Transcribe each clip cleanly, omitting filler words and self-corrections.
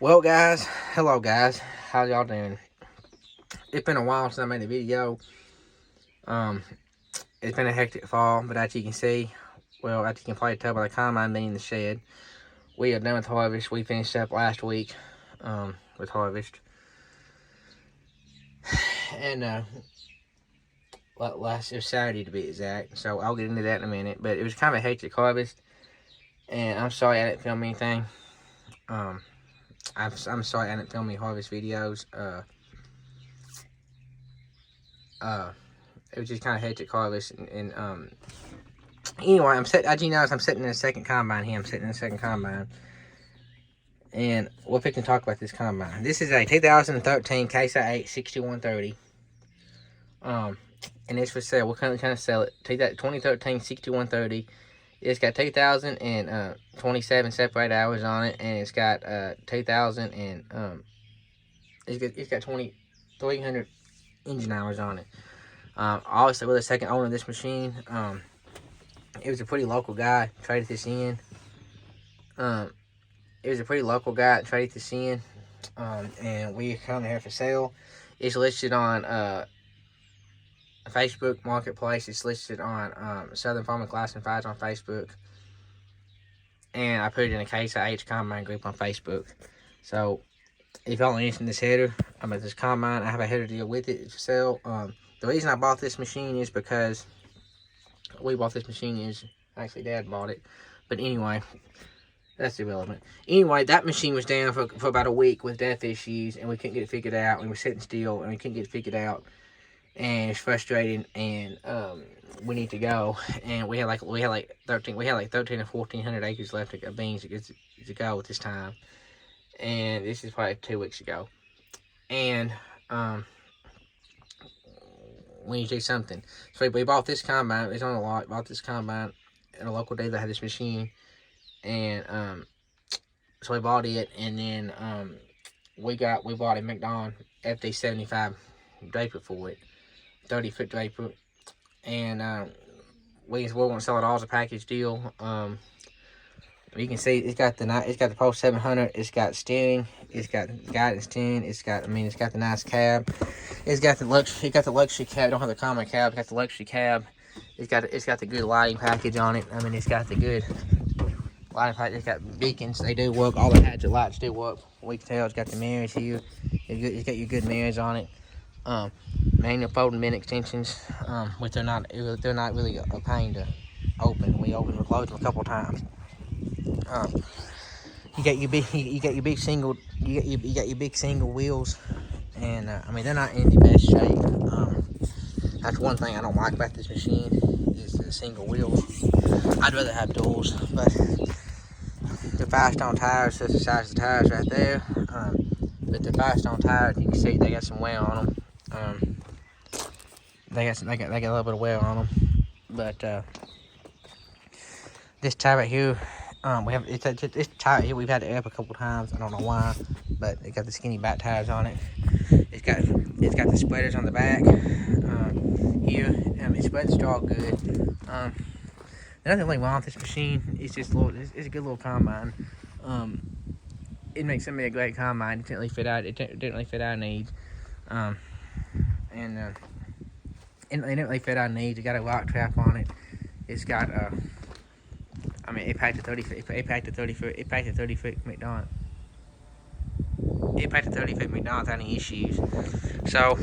Well, guys, hello, guys. How y'all doing? It's been a while since I made a video. Um, it's been a hectic fall, but as you can see, well, as you can probably tell by the combine being in the shed, we are done with harvest. We finished up last week, with harvest, and it was Saturday to be exact. So I'll get into that in a minute. But it was kind of a hectic harvest, and I'm sorry I didn't film anything. I'm sorry I didn't film any harvest videos. It was just kind of hectic harvest, and anyway, as you know, I'm sitting in a second combine here. I'm sitting in a second combine, and we're picking to talk about this combine. This is a 2013 Case IH 6130. And it's for sale. We're currently trying to sell it. Take that 2013 6130. It's got 2,027 separated hours on it, and it's got 2,000 and it's got 2,300 engine hours on it. Obviously, we're the second owner of this machine. It was a pretty local guy traded this in. And we currently here for sale. It's listed on Facebook Marketplace. It's listed on Southern Farming Classifieds on Facebook, and I put it in a Case IH Combine group on Facebook. So if y'all are interested in this header, I'm at this combine. I have a header deal with it for sale. The reason I bought this machine is because actually Dad bought it, but anyway, that's irrelevant. Anyway, that machine was down for about a week with death issues, and we couldn't get it figured out. We were sitting still, and we couldn't get it figured out, and it's frustrating. And we need to go. And we had like 13 or 1,400 acres left of beans to go at this time, and this is probably 2 weeks ago. And we need to do something. So we bought this combine. It's on a lot. Bought this combine at a local dealer that had this machine, and so we bought it, and then we bought a McDonald FD75 draper for it, 30-foot draper, and we're going to sell it all as a package deal. You can see it's got the Post 700. It's got steering. It's got guidance 10. It's got the nice cab. It's got the luxury cab. Don't have the common cab. It's got the luxury cab. It's got the good lighting package on it. It's got the good lighting package. It's got beacons. They do work. All the hazard lights do work. We can tell. It's got the mirrors here. It's got your good mirrors on it. Manual folding bin extensions, which they're not really a pain to open. We opened and closed them a couple times. You got your big single wheels, and they're not in the best shape. That's one thing I don't like about this machine is the single wheels. I'd rather have duals, but the Firestone tires, that's the size of the tires right there. But the Firestone tires, you can see they got some wear on them. They got a little bit of wear on them, but this tire right here. This tire here we've had it up a couple times. I don't know why, but it got the skinny back tires on it. It's got the spreaders on the back here. It spreads all good. There's nothing really wrong with this machine. It's just it's a good little combine. It makes somebody a great combine. It didn't really fit our needs. It didn't really fit our needs. It got a rock trap on it. It's got it packed a 30 foot McDonald. It packed a 30-foot McDonald without any issues. So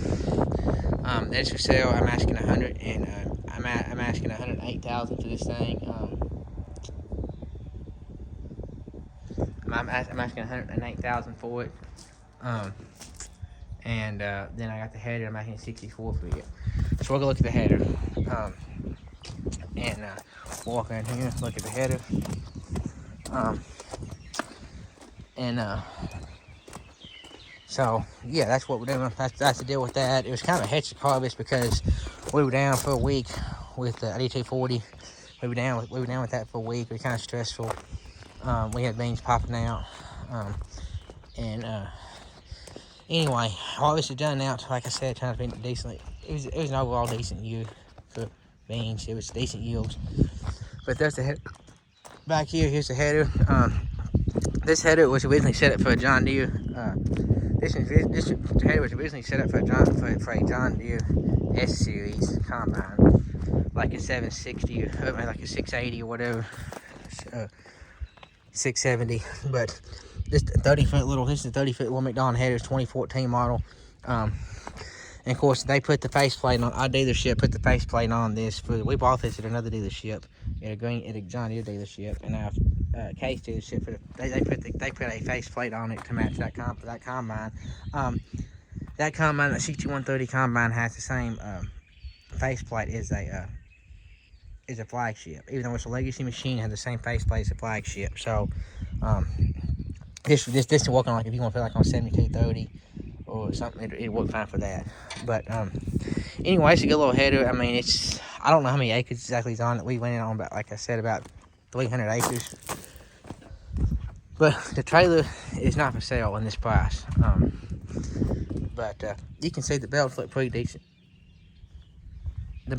that's for sale. I'm asking I'm asking $108,000 for this thing. I'm asking $108,000 for it. And then I got the header. I'm asking $64,000 for it. So we're gonna look at the header. Walk in here, look at the header. So yeah, that's what we're doing. That's the deal with that. It was kind of a hectic harvest because we were down for a week with the 8240. We were down with that for a week. It was kind of stressful. We had beans popping out. Anyway, harvest is done now. Like I said, trying to be decently. It was an overall decent year for beans. It was decent yields. But there's the head back here. Here's the header. This header was originally set up for a John Deere. This header was originally set up for a John Deere S Series combine, like a 760 or like a 680 or whatever, 670. But this 30-foot little, this is a 30-foot little McDonald header, 2014 model. And of course, they put the faceplate on. Our dealership put the faceplate on this. We bought this at another dealership, at a John Deere dealership, and our Case dealership. They put a faceplate on it to match that combine. That combine, the 6130 combine, has the same faceplate as a flagship. Even though it's a legacy machine, it has the same faceplate as a flagship. So this is working like if you want to put like on 7230. Or something, it worked fine for that. But anyway, it's a good little header. I mean, I don't know how many acres exactly is on it. We went in on about, like I said, about 300 acres. But the trailer is not for sale in this price. But you can see the belts look pretty decent. The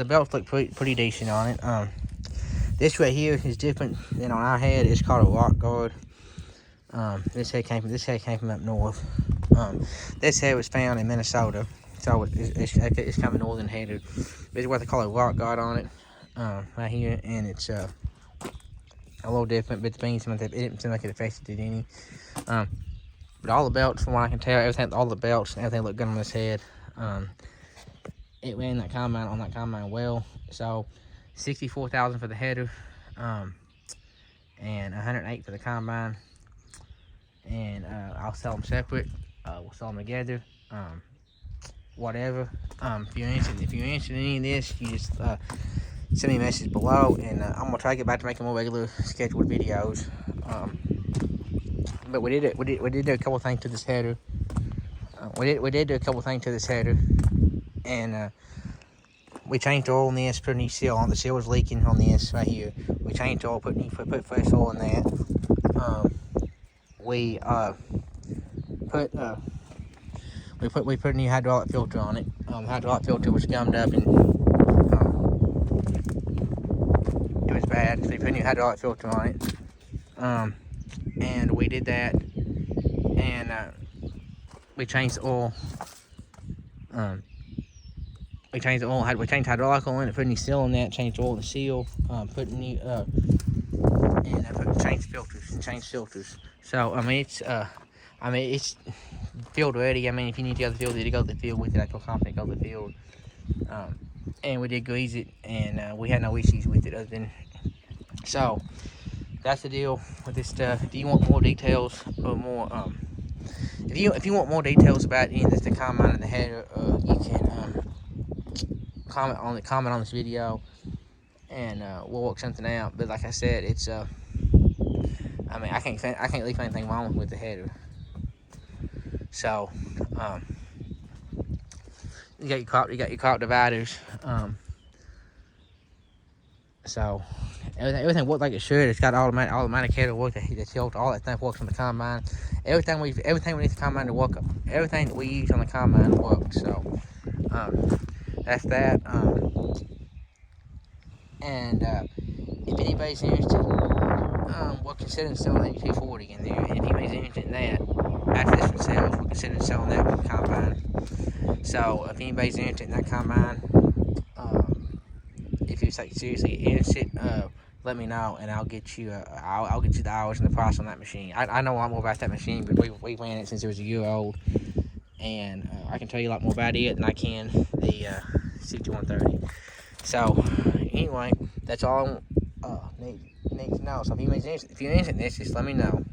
belts look pretty decent on it. This right here is different than on our head. It's called a rock guard. This head came from up north. This head was found in Minnesota, so it's kind of a northern header. This is what they call a rock guard on it, right here, and it's a little different. But it didn't seem like it affected it any. But all the belts, from what I can tell, all the belts and everything looked good on this head. It ran that combine well. So $64,000 for the header, and $108 for the combine. And I'll sell them separate. We'll sell them together. Whatever. If you're interested in any of this, you just send me a message below, and I'm gonna try to get back to making more regular scheduled videos. But we did do a couple things to this header. We did do a couple things to this header, and we changed the oil in this, put a new seal on. The seal was leaking on this right here. We changed the oil, put fresh oil in that. We put a new hydraulic filter on it. The hydraulic filter was gummed up and it was bad, so we put a new hydraulic filter on it. And we did that, and we changed the oil. We changed hydraulic oil in it, put a new seal on that, changed the oil in the seal, put a new changed filters. So I mean it's field ready. I mean, if you need to go to the field, you go to the field with it. I feel confident go to the field. And we did grease it, and we had no issues with it other than. So that's the deal with this stuff. If you want more details or more, if you want more details about any of this, the combine and the header, you can comment on this video, and we'll work something out. But like I said, it's I mean, I can't leave anything wrong with the header. So you got your crop dividers. So everything worked like it should. It's got automatic header work, the tilt, all that stuff works on the combine. Everything we need the combine to work. Everything that we use on the combine worked. So that's that. And if anybody's interested, we're considering selling the 240 in there. And if anybody's interested in that, after this one sells, we're considering selling that with the combine. So if anybody's interested in that combine, if you're seriously interested, let me know, and I'll get you I'll get you the hours and the price on that machine. I know a lot more about that machine, but we ran it since it was a year old, and I can tell you a lot more about it than I can the 6130. So anyway, that's all I need to know. So if you're interested in this, just let me know.